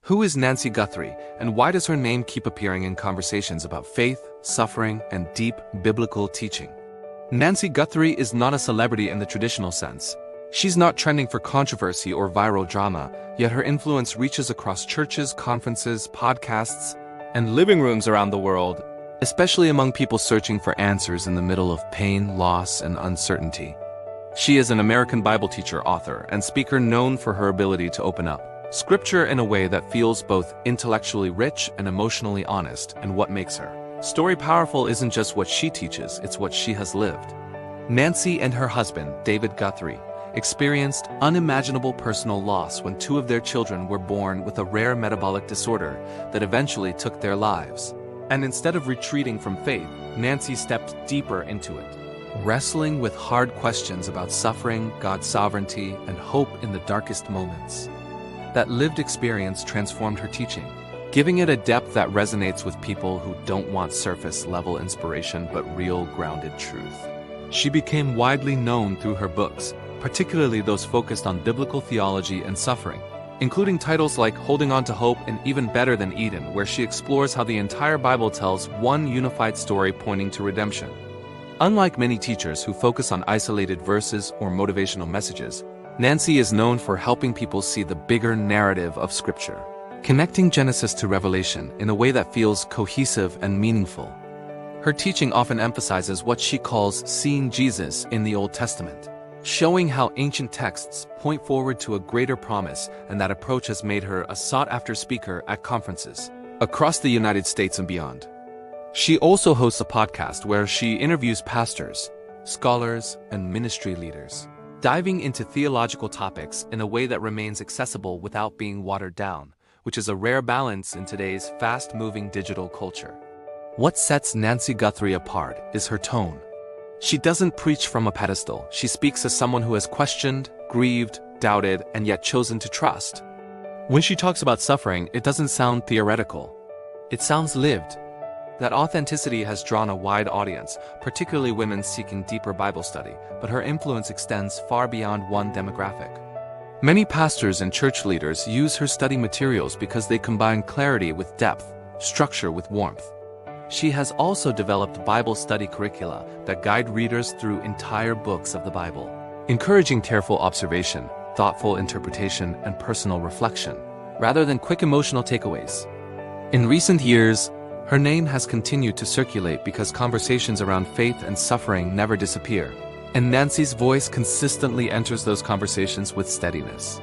Who is Nancy Guthrie, and why does her name keep appearing in conversations about faith, suffering, and deep biblical teaching? Nancy Guthrie is not a celebrity in the traditional sense. She's not trending for controversy or viral drama, yet her influence reaches across churches, conferences, podcasts, and living rooms around the world, especially among people searching for answers in the middle of pain, loss, and uncertainty. She is an American Bible teacher, author, and speaker known for her ability to open up Scripture in a way that feels both intellectually rich and emotionally honest. And what makes her story powerful isn't just what she teaches, it's what she has lived. Nancy and her husband, David Guthrie, experienced unimaginable personal loss when two of their children were born with a rare metabolic disorder that eventually took their lives. And instead of retreating from faith, Nancy stepped deeper into it, wrestling with hard questions about suffering, God's sovereignty, and hope in the darkest moments. That lived experience transformed her teaching, giving it a depth that resonates with people who don't want surface-level inspiration but real, grounded truth. She became widely known through her books, particularly those focused on biblical theology and suffering, including titles like Holding On to Hope and Even Better Than Eden, where she explores how the entire Bible tells one unified story pointing to redemption. Unlike many teachers who focus on isolated verses or motivational messages, Nancy is known for helping people see the bigger narrative of Scripture, connecting Genesis to Revelation in a way that feels cohesive and meaningful. Her teaching often emphasizes what she calls seeing Jesus in the Old Testament, showing how ancient texts point forward to a greater promise, and that approach has made her a sought-after speaker at conferences across the United States and beyond. She also hosts a podcast where she interviews pastors, scholars, and ministry leaders, diving into theological topics in a way that remains accessible without being watered down, which is a rare balance in today's fast-moving digital culture. What sets Nancy Guthrie apart is her tone. She doesn't preach from a pedestal. She speaks as someone who has questioned, grieved, doubted, and yet chosen to trust. When she talks about suffering, it doesn't sound theoretical. It sounds lived. That authenticity has drawn a wide audience, particularly women seeking deeper Bible study, but her influence extends far beyond one demographic. Many pastors and church leaders use her study materials because they combine clarity with depth, structure with warmth. She has also developed Bible study curricula that guide readers through entire books of the Bible, encouraging careful observation, thoughtful interpretation, and personal reflection, rather than quick emotional takeaways. In recent years, her name has continued to circulate because conversations around faith and suffering never disappear, and Nancy's voice consistently enters those conversations with steadiness.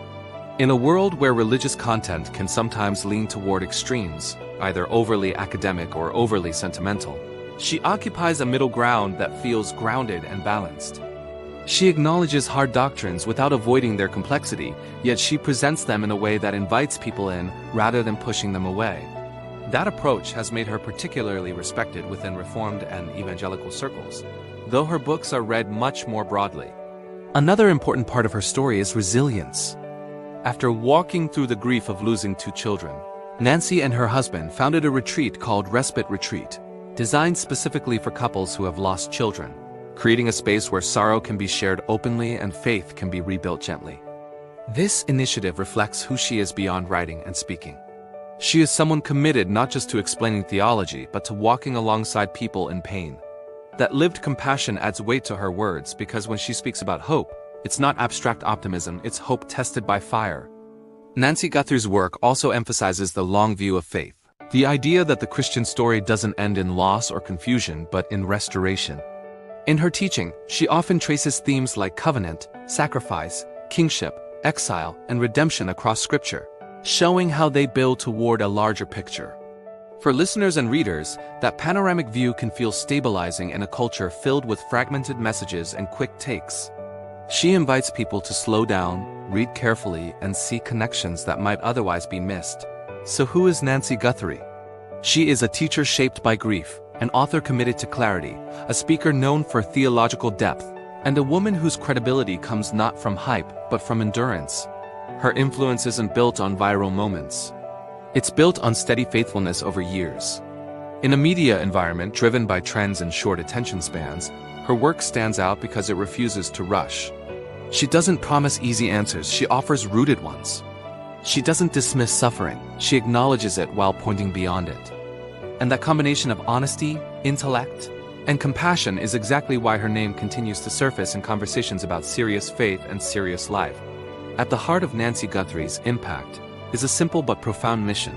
In a world where religious content can sometimes lean toward extremes, either overly academic or overly sentimental, she occupies a middle ground that feels grounded and balanced. She acknowledges hard doctrines without avoiding their complexity, yet she presents them in a way that invites people in rather than pushing them away. That approach has made her particularly respected within Reformed and evangelical circles, though her books are read much more broadly. Another important part of her story is resilience. After walking through the grief of losing two children, Nancy and her husband founded a retreat called Respite Retreat, designed specifically for couples who have lost children, creating a space where sorrow can be shared openly and faith can be rebuilt gently. This initiative reflects who she is beyond writing and speaking. She is someone committed not just to explaining theology, but to walking alongside people in pain. That lived compassion adds weight to her words because when she speaks about hope, it's not abstract optimism, it's hope tested by fire. Nancy Guthrie's work also emphasizes the long view of faith, the idea that the Christian story doesn't end in loss or confusion, but in restoration. In her teaching, she often traces themes like covenant, sacrifice, kingship, exile, and redemption across Scripture, showing how they build toward a larger picture. For listeners and readers, that panoramic view can feel stabilizing in a culture filled with fragmented messages and quick takes. She invites people to slow down, read carefully, and see connections that might otherwise be missed. So who is Nancy Guthrie? She is a teacher shaped by grief, an author committed to clarity, a speaker known for theological depth, and a woman whose credibility comes not from hype, but from endurance. Her influence isn't built on viral moments. It's built on steady faithfulness over years. In a media environment driven by trends and short attention spans, her work stands out because it refuses to rush. She doesn't promise easy answers, she offers rooted ones. She doesn't dismiss suffering, she acknowledges it while pointing beyond it. And that combination of honesty, intellect, and compassion is exactly why her name continues to surface in conversations about serious faith and serious life. At the heart of Nancy Guthrie's impact is a simple but profound mission: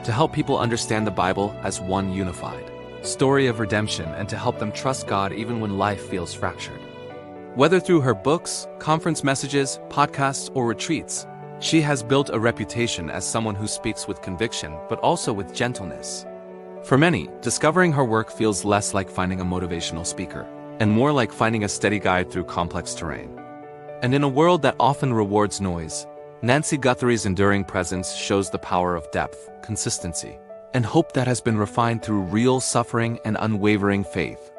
to help people understand the Bible as one unified story of redemption and to help them trust God even when life feels fractured. Whether through her books, conference messages, podcasts, or retreats, she has built a reputation as someone who speaks with conviction but also with gentleness. For many, discovering her work feels less like finding a motivational speaker, and more like finding a steady guide through complex terrain. And in a world that often rewards noise, Nancy Guthrie's enduring presence shows the power of depth, consistency, and hope that has been refined through real suffering and unwavering faith.